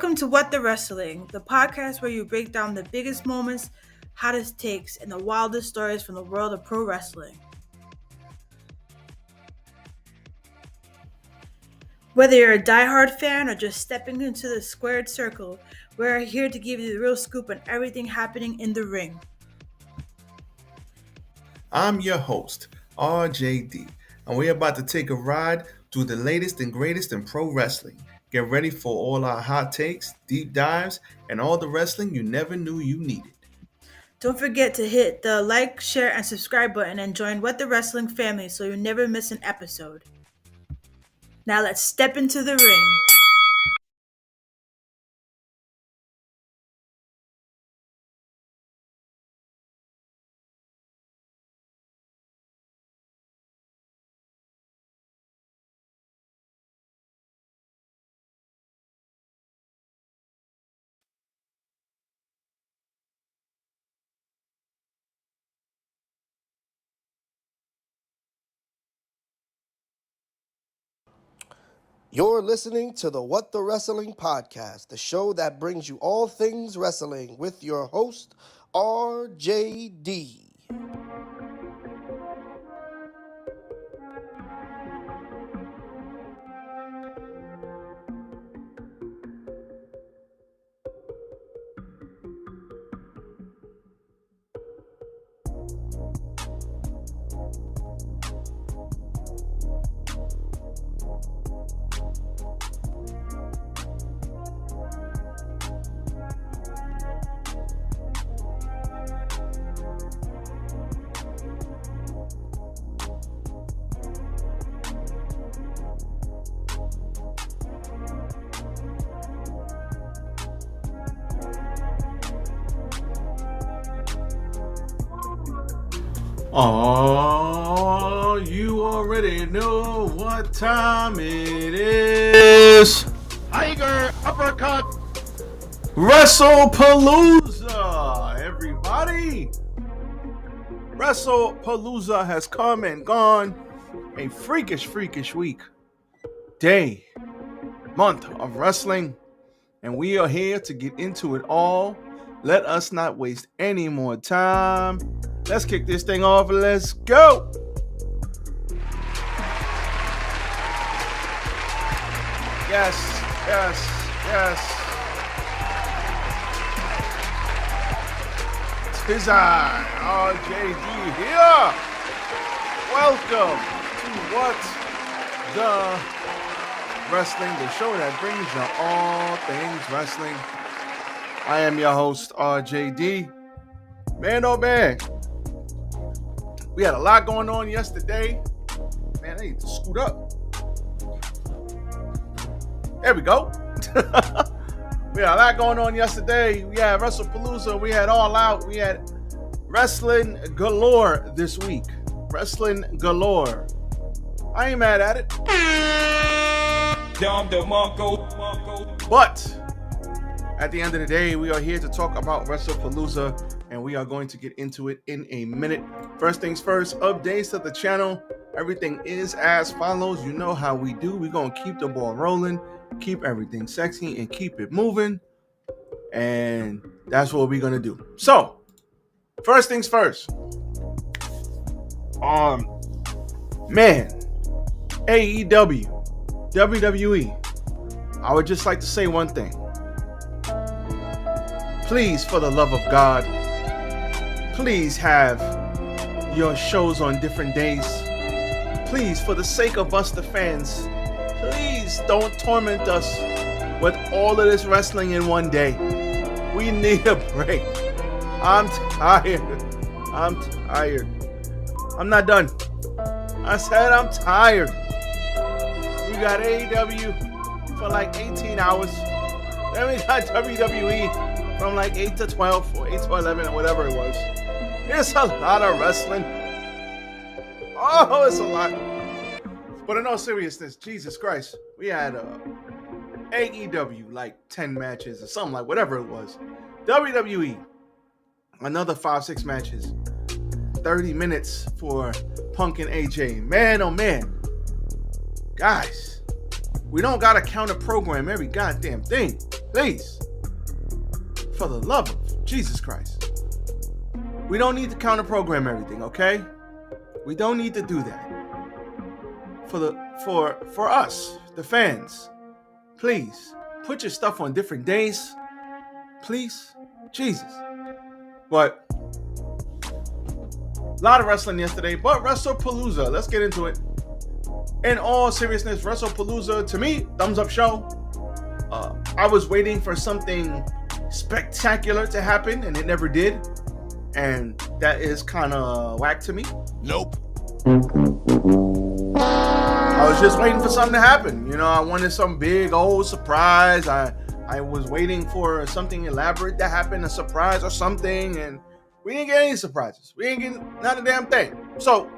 Welcome to What the Wrestling, the podcast where you break down the biggest moments, hottest takes, and the wildest stories from the world of pro wrestling. Whether you're a diehard fan or just stepping into the squared circle, we're here to give you the real scoop on everything happening in the ring. I'm your host, RJD, and we're about to take a ride through the latest and greatest in pro wrestling. Get ready for all our hot takes, deep dives, and all the wrestling you never knew you needed. Don't forget to hit the like, share, and subscribe button and join What the Wrestling family so you never miss an episode. Now let's step into the ring. You're listening to the What the Wrestling podcast, the show that brings you all things wrestling with your host, RJD. Oh, you already know what time it is. Tiger uppercut. Wrestle Poluza, everybody. Wrestle Poluza has come and gone. A freakish week, day, month of wrestling. And we are here to get into it all. Let us not waste any more time. Let's kick this thing off and let's go. Yes. It's RJD here. Welcome to What the Wrestling, the show that brings you all things wrestling. I am your host, RJD. Man, oh man. We had a lot going on yesterday. Man, I need to scoot up. There we go. We had a lot going on yesterday. We had Wrestle Poluza. We had All Out. We had wrestling galore this week. Wrestling galore. I ain't mad at it. But at the end of the day, we are here to talk about Wrestle Poluza, and we are going to get into it in a minute. First things first, updates to the channel. Everything is as follows. You know how we do. We're going to keep the ball rolling, keep everything sexy, and keep it moving. And that's what we're going to do. So, first things first. Man, AEW, WWE. I would just like to say one thing. Please, for the love of God, please have your shows on different days. Please, for the sake of us, the fans, please don't torment us with all of this wrestling in one day. We need a break. I'm tired. I'm not done. I said I'm tired. We got AEW for like 18 hours. Then we got WWE from like 8 to 12 or 8 to 11 or whatever it was. It's a lot of wrestling. Oh, it's a lot. But in all seriousness, Jesus Christ, we had AEW like 10 matches or something, like whatever it was. WWE, another 5-6 matches. 30 minutes for Punk and AJ. Man, oh man. Guys, We don't gotta counter program every goddamn thing. Please. For the love of Jesus Christ. We don't need to counter program everything, okay? We don't need to do that. For us, the fans, please put your stuff on different days. Please. Jesus. But a lot of wrestling yesterday, but Wrestle Poluza. Let's get into it. In all seriousness, Wrestle Poluza, to me, thumbs up show. I was waiting for something spectacular to happen, and it never did. And that is kind of whack to me. Nope. I was just waiting for something to happen. You know, I wanted some big old surprise. I was waiting for something elaborate to happen, a surprise or something, and we didn't get any surprises. We didn't get not a damn thing. So,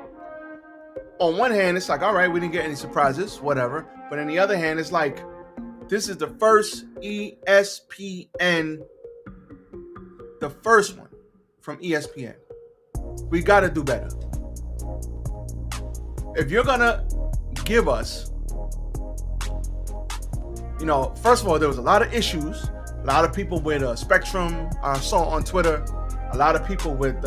on one hand, it's like, all right, we didn't get any surprises, whatever. But on the other hand, it's like, this is the first ESPN, the first one from ESPN. We got to do better. If you're going to give us, you know, first of all, there was a lot of issues. A lot of people with Spectrum, I saw on Twitter, a lot of people with,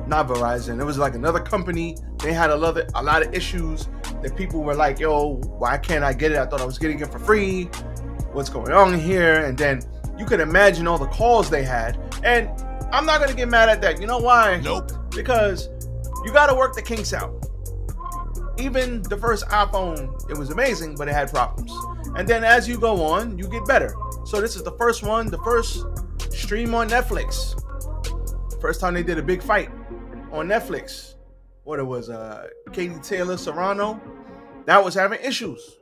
not Verizon, it was like another company. They had a lot of issues that people were like, yo, why can't I get it? I thought I was getting it for free. What's going on here? And then you could imagine all the calls they had. And I'm not going to get mad at that. You know why? Nope. Because you got to work the kinks out. Even the first iPhone, it was amazing, but it had problems. And then as you go on, you get better. So this is the first one, the first stream on Netflix. First time they did a big fight on Netflix. What it was, Katie Taylor Serrano, that was having issues.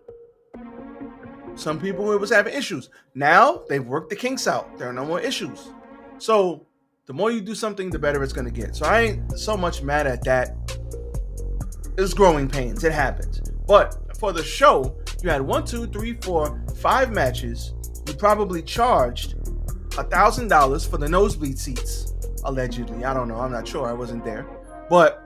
Some people, it was having issues. Now, they've worked the kinks out. There are no more issues. So, the more you do something, the better it's going to get. So, I ain't so much mad at that. It's growing pains. It happens. But, for the show, you had 5 matches. You probably charged $1,000 for the nosebleed seats, allegedly. I don't know. I'm not sure. I wasn't there. But,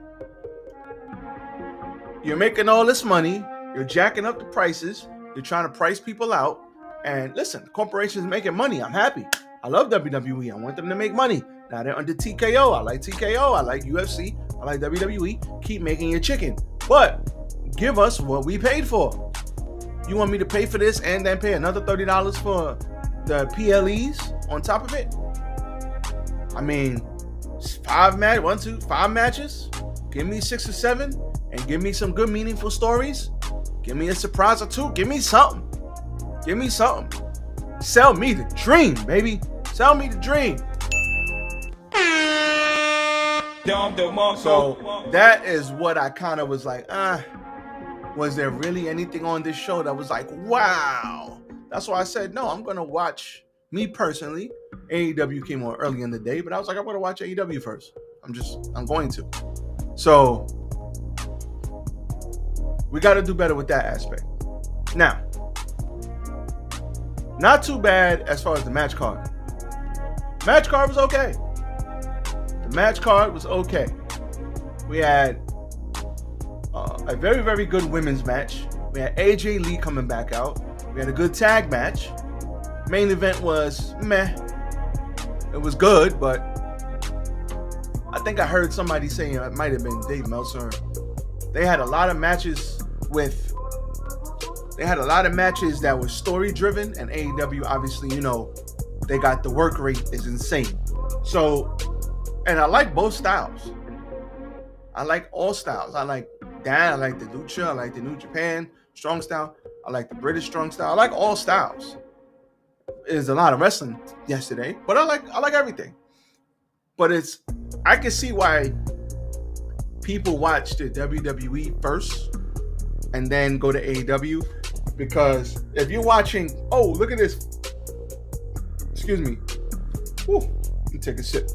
you're making all this money. You're jacking up the prices. You're trying to price people out. And listen, corporations making money. I'm happy. I love WWE. I want them to make money. Now they're under TKO. I like TKO. I like UFC. I like WWE. Keep making your chicken. But give us what we paid for. You want me to pay for this and then pay another $30 for the PLEs on top of it? I mean, 5 matches. Give me 6 or 7. And give me some good, meaningful stories. Give me a surprise or 2. Give me something. Give me something. Sell me the dream, baby. Sell me the dream. So that is what I kind of was like, was there really anything on this show that was like, wow? That's why I said, no, I'm going to watch, me personally. AEW came on early in the day, but I was like, I'm going to watch AEW first. I'm going to. So we got to do better with that aspect. Now, not too bad as far as the match card. Match card was okay. The match card was okay. We had a very, very good women's match. We had AJ Lee coming back out. We had a good tag match. Main event was meh. It was good, but I think I heard somebody saying it might have been Dave Meltzer. They had a lot of matches that were story driven, and AEW, obviously, you know, they got the work rate is insane. So, and I like both styles. I like all styles. I like that. I like the Lucha. I like the New Japan strong style. I like the British strong style. I like all styles. There's a lot of wrestling yesterday, but I like everything. But I can see why people watch the WWE first and then go to AEW, because if you're watching, oh, look at this. Excuse me. Woo, let me take a sip.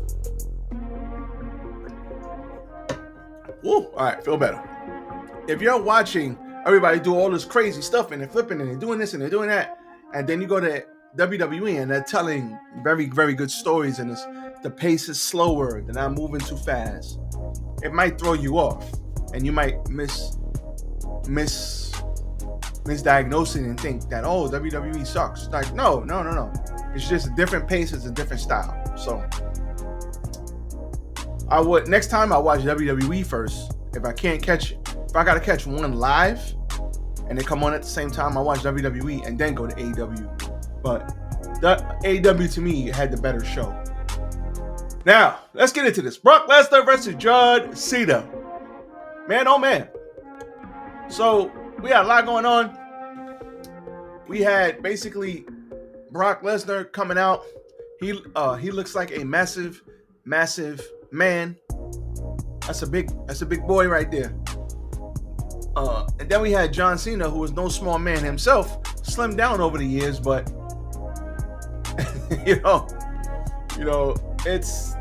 Woo, all right, feel better. If you're watching everybody do all this crazy stuff and they're flipping and they're doing this and they're doing that, and then you go to WWE and they're telling very, very good stories and the pace is slower, they're not moving too fast, it might throw you off and you might miss misdiagnosing and think that, oh, WWE sucks. Like, no. It's just a different pace. It's a different style. So next time I watch WWE first. If I got to catch one live and they come on at the same time, I watch WWE and then go to AEW. But the AEW to me had the better show. Now, let's get into this. Brock Lesnar versus John Cena. Man, oh man. So, we had a lot going on. We had basically Brock Lesnar coming out. He looks like a massive man. That's a big boy right there. And then we had John Cena, who was no small man himself, slimmed down over the years, but you know, it's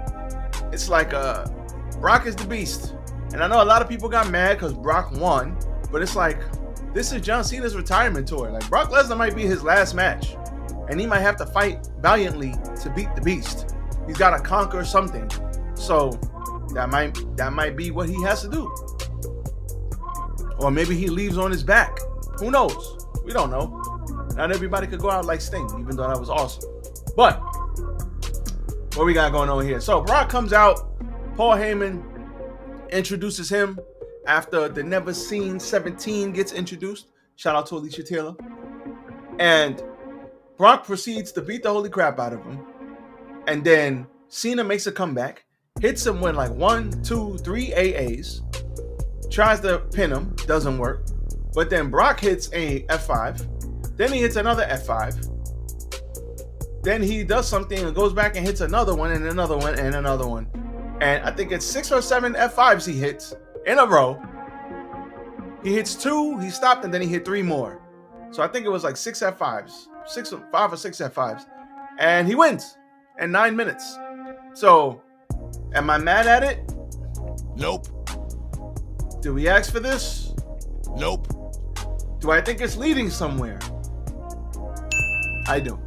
like Brock is the beast. And I know a lot of people got mad because Brock won, but it's like, this is John Cena's retirement tour. Like, Brock Lesnar might be his last match, and he might have to fight valiantly to beat the beast. He's got to conquer something. So that might be what he has to do. Or maybe he leaves on his back. Who knows? We don't know. Not everybody could go out like Sting, even though that was awesome. But what we got going on here? So Brock comes out. Paul Heyman introduces him after the Never Seen 17 gets introduced. Shout out to Alicia Taylor. And Brock proceeds to beat the holy crap out of him. And then Cena makes a comeback, hits him with like 1, 2, 3 AAs, tries to pin him, doesn't work. But then Brock hits a F5. Then he hits another F5. Then he does something and goes back and hits another one and another one and another one. And I think it's 6 or 7 F5s he hits in a row. He hits 2, he stopped, and then he hit 3 more. So I think it was like 6 F5s. 5 or 6 F5s. And he wins in 9 minutes. So, am I mad at it? Nope. Do we ask for this? Nope. Do I think it's leading somewhere? I do.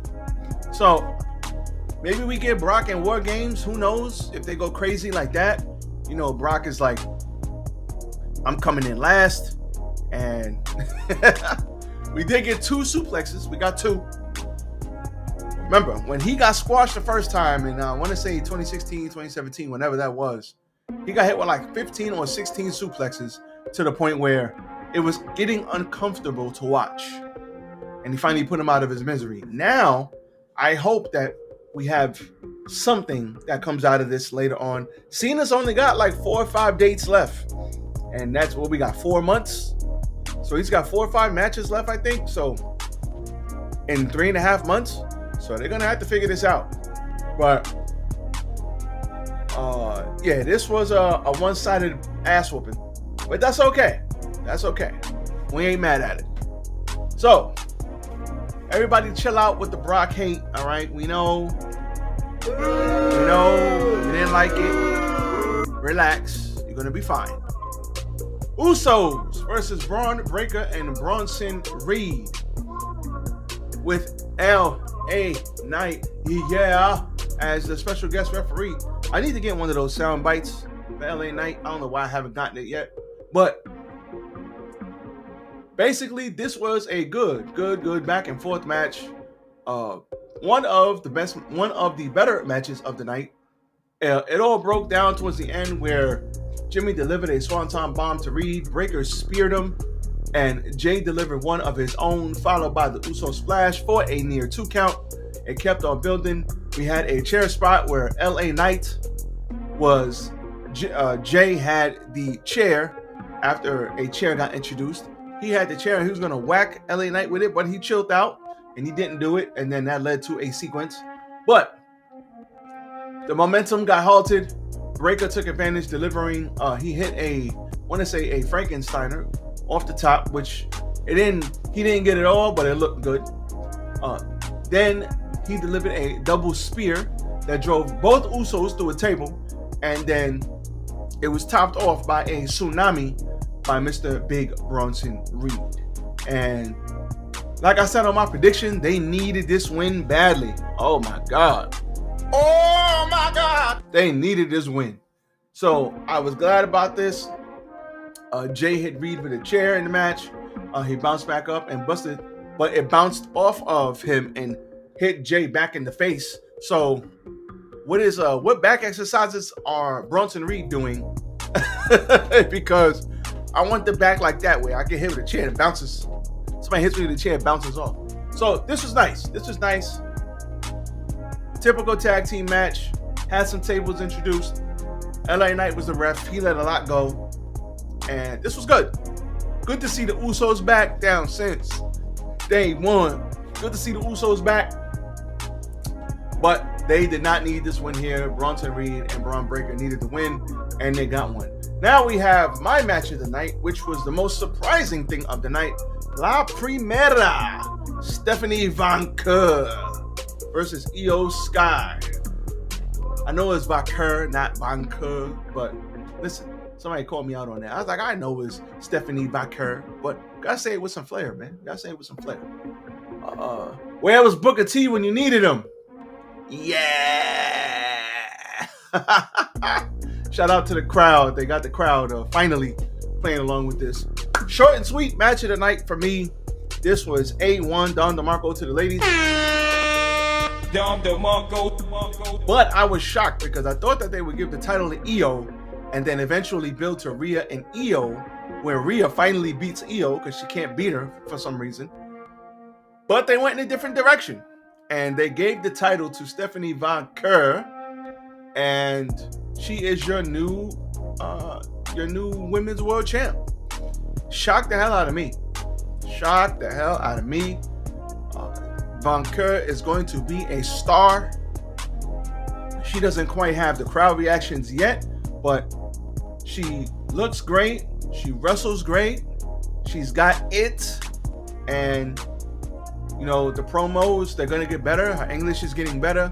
So, maybe we get Brock in War Games. Who knows if they go crazy like that? You know, Brock is like, I'm coming in last. And we did get 2 suplexes. We got 2. Remember, when he got squashed the first time in, I want to say 2016, 2017, whenever that was, he got hit with like 15 or 16 suplexes to the point where it was getting uncomfortable to watch. And he finally put him out of his misery. Now, I hope that we have something that comes out of this later on. Cena's only got like 4 or 5 dates left. And that's what we got, 4 months. So he's got 4 or 5 matches left, I think. So in 3.5 months. So they're going to have to figure this out. But yeah, this was a one-sided ass whooping. But that's okay. That's okay. We ain't mad at it. So everybody chill out with the Brock hate, all right? We know you didn't like it. Relax. You're going to be fine. Usos versus Braun Breaker and Bronson Reed with L.A. Knight, yeah, as the special guest referee. I need to get one of those sound bites for L.A. Knight. I don't know why I haven't gotten it yet. But basically, this was a good back and forth match. One of the better matches of the night. It all broke down towards the end where Jimmy delivered a swanton bomb to Reed. Breaker speared him, and Jay delivered one of his own, followed by the Uso splash for a near 2 count. It kept on building. We had a chair spot where L.A. Knight was Jay had the chair after a chair got introduced. He had the chair and he was going to whack L.A. Knight with it, but he chilled out and he didn't do it. And then that led to a sequence. But the momentum got halted. Breaker took advantage, delivering. He hit a Frankensteiner off the top, which he didn't get it all, but it looked good. Then he delivered a double spear that drove both Usos through a table, and then it was topped off by a tsunami by Mr. Big Bronson Reed. And like I said on my prediction, they needed this win badly. Oh my God. Oh my God. They needed this win. So I was glad about this. Jay hit Reed with a chair in the match. He bounced back up and busted, but it bounced off of him and hit Jay back in the face. So what back exercises are Bronson Reed doing? Because I want the back like that way. I get hit with a chair and bounces. Somebody hits me with a chair and bounces off. So this was nice. Typical tag team match. Had some tables introduced. LA Knight was the ref. He let a lot go. And this was good. Good to see the Usos back down since day one. Good to see the Usos back. But they did not need this win here. Bronson Reed and Braun Breaker needed the win, and they got one. Now we have my match of the night, which was the most surprising thing of the night. La Primera, Stephanie Van Keur versus Io Sky. I know it's Vaquer, not Van Keur, but listen, somebody called me out on that. I was like, I know it's Stephanie Vaquer, but gotta say it with some flair, man. Gotta say it with some flair. Where was Booker T when you needed him? Yeah. Shout out to the crowd. They got the crowd finally playing along with this. Short and sweet match of the night for me. This was A1, Don DeMarco to the ladies. Don DeMarco. But I was shocked because I thought that they would give the title to Io and then eventually build to Rhea and Io, where Rhea finally beats Io because she can't beat her for some reason. But they went in a different direction. And they gave the title to Stephanie Van Keur, and she is your new women's world champ. Shocked the hell out of me. Van Keur is going to be a star. She doesn't quite have the crowd reactions yet, but she looks great. She wrestles great. She's got it, and you know, the promos, they're going to get better. Her English is getting better.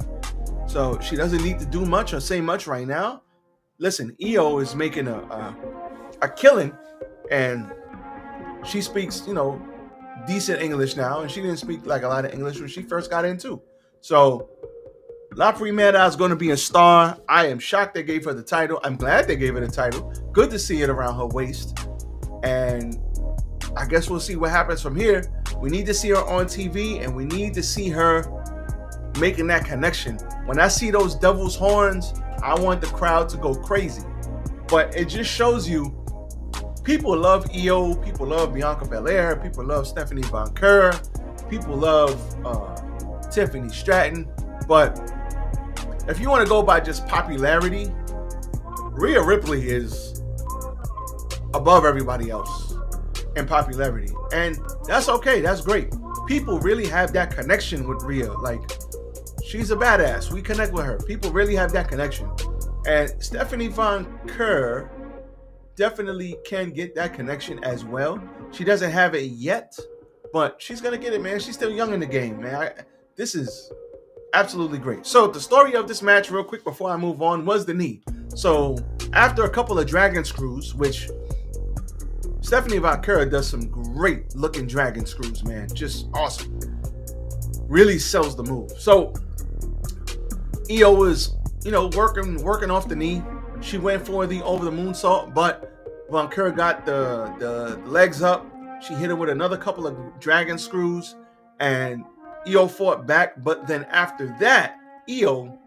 So she doesn't need to do much or say much right now. Listen, Io is making a killing. And she speaks, you know, decent English now. And she didn't speak like a lot of English when she first got in too. So La Primera is going to be a star. I am shocked they gave her the title. I'm glad they gave her the title. Good to see it around her waist. And I guess we'll see what happens from here. We need to see her on TV, and we need to see her making that connection. When I see those devil's horns, I want the crowd to go crazy. But it just shows you people love Io, people love Bianca Belair, people love Stephanie Van Keur, people love Tiffany Stratton. But if you want to go by just popularity, Rhea Ripley is above everybody else in popularity, and that's okay. That's great. People really have that connection with Rhea. Like, she's a badass. We connect with her. People really have that connection, and Stephanie Van Keur definitely can get that connection as well. She doesn't have it yet, but she's gonna get it, man. She's still young in the game, man. This is absolutely great. So the story of this match, real quick before I move on, was the knee. So after a couple of dragon screws, which Stephanie Van Keur does some great looking dragon screws, man. Just awesome. Really sells the move. So Io was, you know, working off the knee. She went for the over the moonsault, but Van Keur got the legs up. She hit her with another couple of dragon screws, and Io fought back. But then after that, Io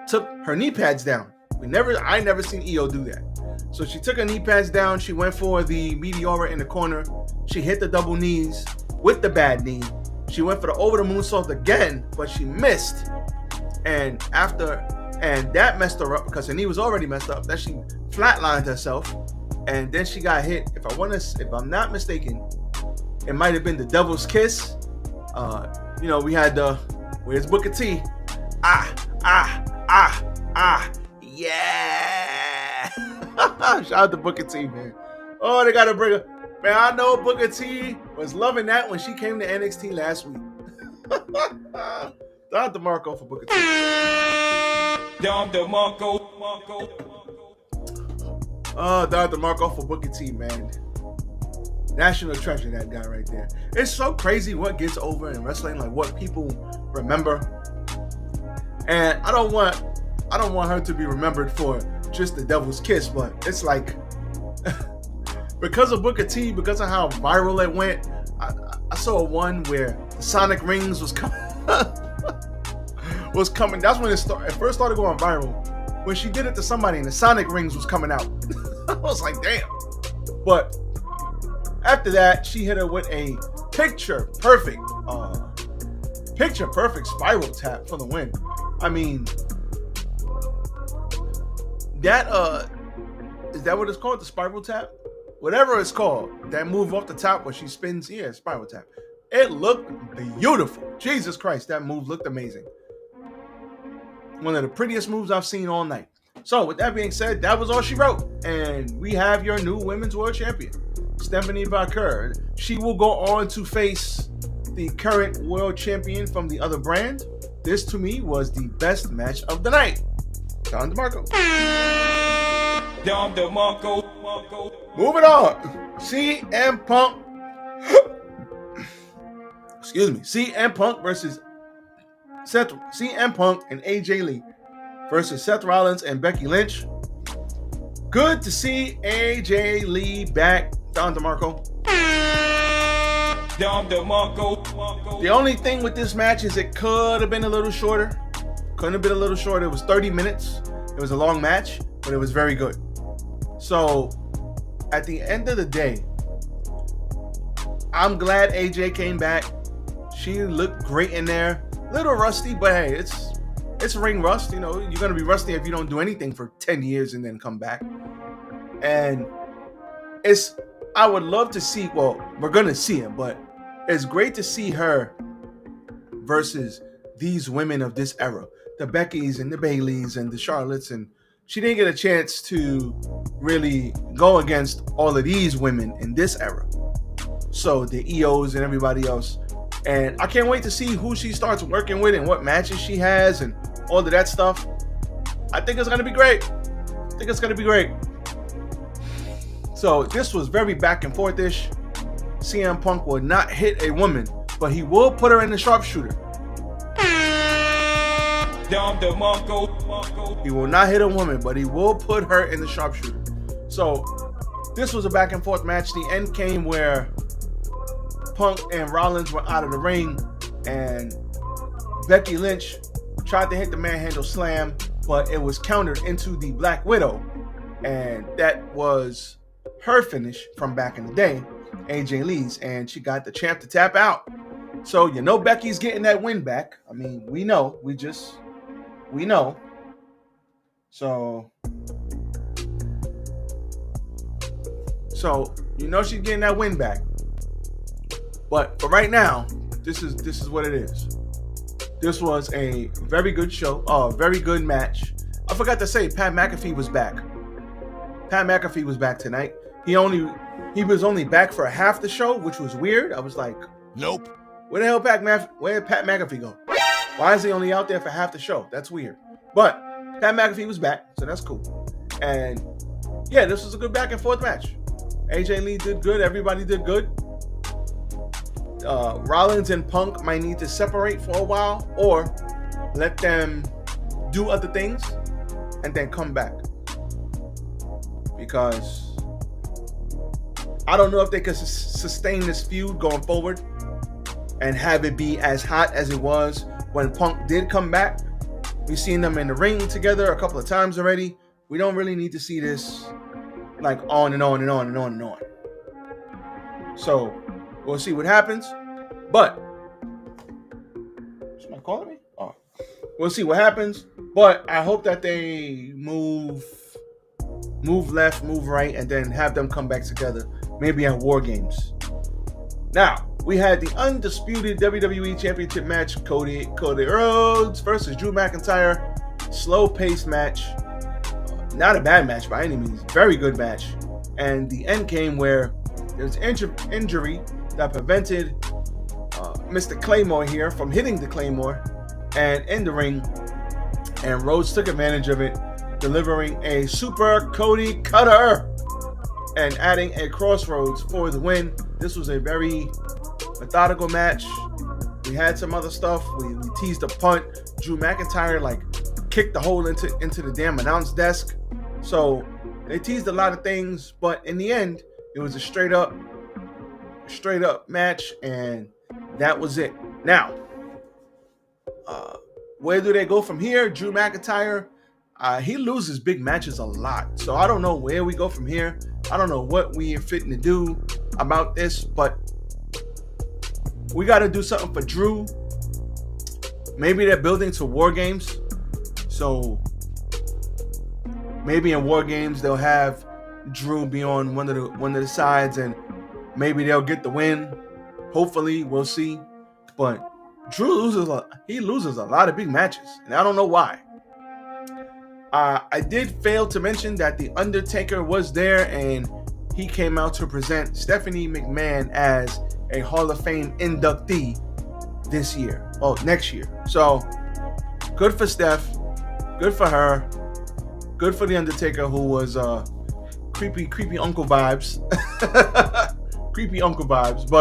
took her knee pads down. I never seen Io do that. So she took her knee pads down. She went for the Meteora in the corner. She hit the double knees with the bad knee. She went for the over the moonsault again, but she missed. And that messed her up because her knee was already messed up. Then she flatlined herself, and then she got hit. If I'm not mistaken, it might have been the Devil's Kiss. You know, we had where's Booker T? Yeah. Shout out to Booker T, man. Oh, they gotta bring her. Man, I know Booker T was loving that when she came to NXT last week. Don DeMarco for Booker T. Don DeMarco. Oh, Don DeMarco for Booker T, man. National treasure, that guy right there. It's so crazy what gets over in wrestling, like what people remember. And I don't want her to be remembered for just the Devil's Kiss, but it's like because of Booker T, because of how viral it went, I saw one where the Sonic rings was coming. was coming. That's when it first started going viral. When she did it to somebody and the Sonic rings was coming out. I was like, damn. But after that, she hit her with a picture perfect spiral tap for the win. I mean, that is that what it's called? The spiral tap? Whatever it's called, that move off the top where she spins, yeah, spiral tap. It looked beautiful. Jesus Christ, that move looked amazing. One of the prettiest moves I've seen all night. So with that being said, that was all she wrote. And we have your new women's world champion, Stephanie Baker. She will go on to face the current world champion from the other brand. This to me was the best match of the night. Don DeMarco. Dom DeMarco. Moving on. CM Punk. Excuse me. CM Punk versus CM Punk and AJ Lee versus Seth Rollins and Becky Lynch. Good to see AJ Lee back. Don DeMarco. The only thing with this match is it could have been a little shorter. Couldn't have been a little shorter. It was 30 minutes. It was a long match, but it was very good. So, at the end of the day, I'm glad AJ came back. She looked great in there. Little rusty, but hey, it's ring rust. You know, you're gonna be rusty if you don't do anything for 10 years and then come back. And I would love to see, well, we're gonna see it, but it's great to see her versus these women of this era. The Beckys and the Baileys and the Charlottes, and she didn't get a chance to really go against all of these women in this era. So the EOs and everybody else. And I can't wait to see who she starts working with and what matches she has and all of that stuff. I think it's going to be great. So this was very back and forth-ish. CM Punk will not hit a woman, but he will put her in the sharpshooter. He will not hit a woman, but he will put her in the sharpshooter. So this was a back and forth match. The end came where Punk and Rollins were out of the ring, and Becky Lynch tried to hit the manhandle slam, but it was countered into the Black Widow, and that was her finish from back in the day, AJ Lee's, and she got the champ to tap out. So you know Becky's getting that win back. I mean, we know. We know. So you know she's getting that win back. But for right now, this is what it is. This was a very good show, very good match. I forgot to say, Pat McAfee was back. Pat McAfee was back tonight. He was only back for half the show, which was weird. I was like, Nope. where the hell where did Pat McAfee go? Why is he only out there for half the show? That's weird. But Pat McAfee was back, so that's cool. And yeah, this was a good back and forth match. AJ Lee did good. Everybody did good. Rollins and Punk might need to separate for a while, or let them do other things and then come back, because I don't know if they could sustain this feud going forward and have it be as hot as it was when Punk did come back. We've seen them in the ring together a couple of times already. We don't really need to see this like on and on and on and on and on. So we'll see what happens. But somebody calling me? Oh, we'll see what happens. But I hope that they move left, move right, and then have them come back together. Maybe at War Games. Now, we had the undisputed WWE Championship match, Cody Rhodes versus Drew McIntyre. Slow-paced match. Not a bad match by any means. Very good match. And the end came where there's injury that prevented Mr. Claymore here from hitting the Claymore and in the ring. And Rhodes took advantage of it, delivering a Super Cody Cutter and adding a Crossroads for the win. This was a very methodical match. We had some other stuff. We teased a punt. Drew McIntyre kicked the hole into the damn announce desk. So they teased a lot of things, but in the end, it was a straight up straight up match, and that was it. Now, where do they go from here? Drew McIntyre, he loses big matches a lot, so I don't know where we go from here. I don't know what we are fitting to do about this, but we got to do something for Drew. Maybe they're building to War Games, so maybe in War Games they'll have Drew be on one of the sides, and maybe they'll get the win. Hopefully, we'll see. But Drew loses a lot of big matches, and I don't know why. I did fail to mention that The Undertaker was there, and he came out to present Stephanie McMahon as a Hall of Fame inductee next year. So, good for Steph. Good for her. Good for The Undertaker, who was creepy uncle vibes. Creepy uncle vibes,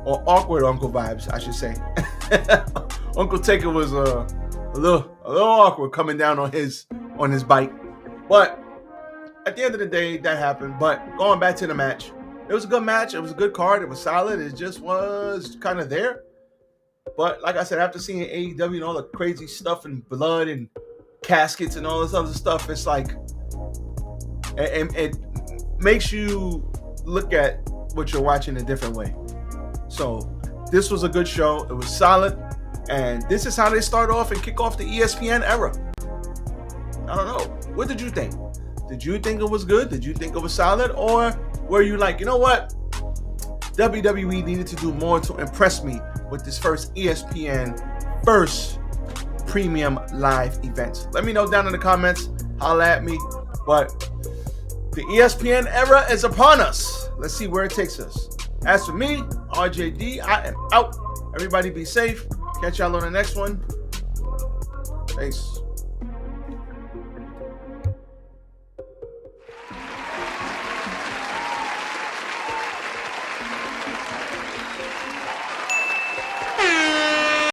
or awkward uncle vibes, I should say. Uncle Taker was a little awkward coming down on his bike. But at the end of the day, that happened. But going back to the match, it was a good match. It was a good card. It was solid. It just was kind of there. But like I said, after seeing AEW and all the crazy stuff and blood and caskets and all this other stuff, it's like it makes you look at what you're watching a different way. So this was a good show. It was solid. And this is how they start off and kick off the ESPN era. I don't know. What did you think? Did you think it was good? Did you think it was solid? Or were you like, you know what? WWE needed to do more to impress me with this first ESPN first premium live event? Let me know down in the comments. Holla at me. But the ESPN era is upon us. Let's see where it takes us. As for me, RJD, I am out. Everybody be safe. Catch y'all on the next one. Peace.